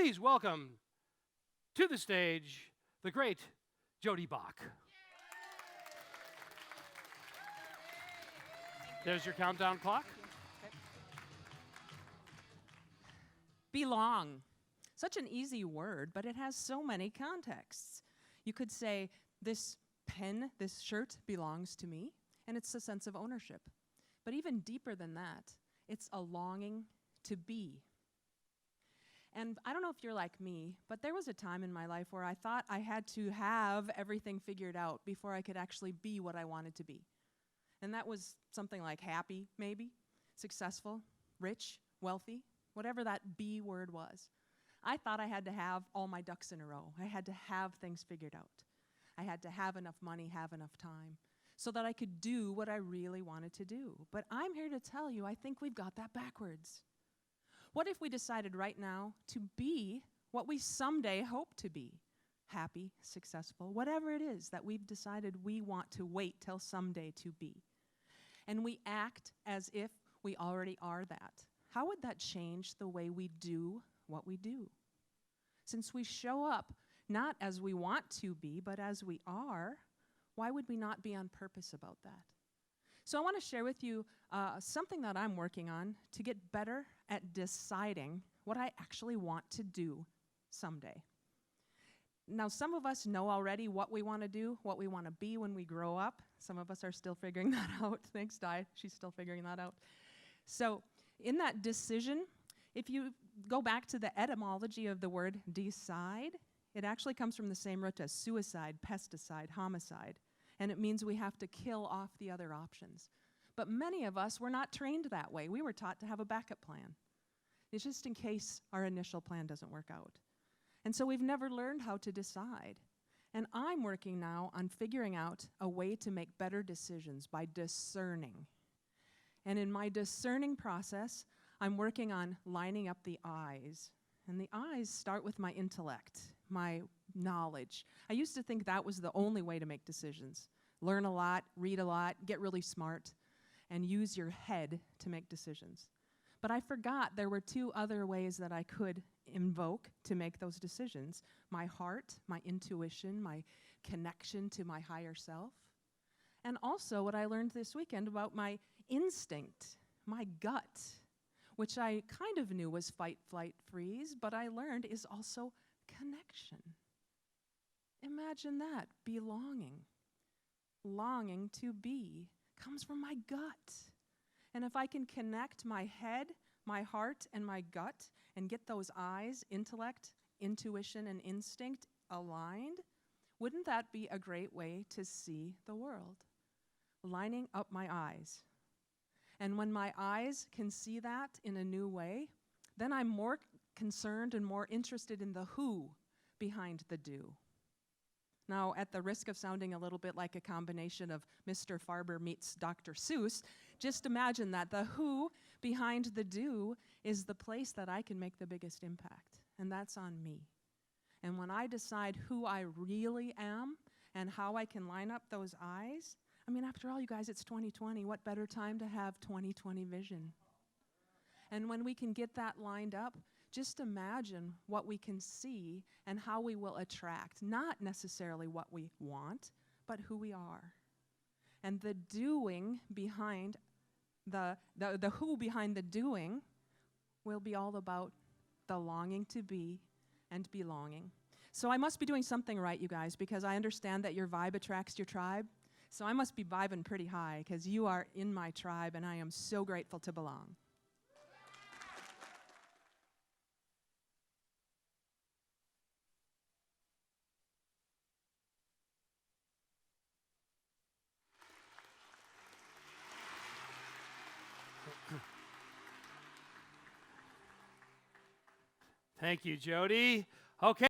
Please welcome to the stage the great Jodee Bach. There's your countdown clock. Belong. Such an easy word, but it has so many contexts. You could say, this pen, this shirt belongs to me, and it's a sense of ownership. But even deeper than that, it's a longing to be. And I don't know if you're like me, but there was a time in my life where I thought I had to have everything figured out before I could actually be what I wanted to be. And that was something like happy, maybe, successful, rich, wealthy, whatever that B word was. I thought I had to have all my ducks in a row. I had to have things figured out. I had to have enough money, have enough time, so that I could do what I really wanted to do. But I'm here to tell you, I think we've got that backwards. What if we decided right now to be what we someday hope to be? Happy, successful, whatever it is that we've decided we want to wait till someday to be. And we act as if we already are that. How would that change the way we do what we do? Since we show up not as we want to be, but as we are, why would we not be on purpose about that? So I want to share with you something that I'm working on to get better at deciding what I actually want to do someday. Now, some of us know already what we want to do, what we want to be when we grow up. Some of us are still figuring that out. Thanks, Di. She's still figuring that out. So in that decision, if you go back to the etymology of the word decide, it actually comes from the same root as suicide, pesticide, homicide. And it means we have to kill off the other options. But many of us were not trained that way. We were taught to have a backup plan. It's just in case our initial plan doesn't work out. And so we've never learned how to decide. And I'm working now on figuring out a way to make better decisions by discerning. And in my discerning process, I'm working on lining up the I's. And the I's start with my intellect, my knowledge. I used to think that was the only way to make decisions. Learn a lot, read a lot, get really smart, and use your head to make decisions. But I forgot there were two other ways that I could invoke to make those decisions. My heart, my intuition, my connection to my higher self. And also what I learned this weekend about my instinct, my gut, which I kind of knew was fight, flight, freeze, but I learned is also connection. Imagine that, belonging. Longing to be comes from my gut. And if I can connect my head, my heart, and my gut, and get those I's, intellect, intuition, and instinct aligned, wouldn't that be a great way to see the world? Lining up my eyes. And when my eyes can see that in a new way, then I'm more concerned and more interested in the who behind the do. Now, at the risk of sounding a little bit like a combination of Mr. Farber meets Dr. Seuss, just imagine that the who behind the do is the place that I can make the biggest impact, and that's on me. And when I decide who I really am and how I can line up those eyes, I mean, after all, you guys, it's 2020. What better time to have 2020 vision? And when we can get that lined up, just imagine what we can see and how we will attract, not necessarily what we want, but who we are. And the doing behind the who behind the doing will be all about the longing to be and belonging. So I must be doing something right, you guys, because I understand that your vibe attracts your tribe. So I must be vibing pretty high because you are in my tribe and I am so grateful to belong. Thank you, Jodee. Okay.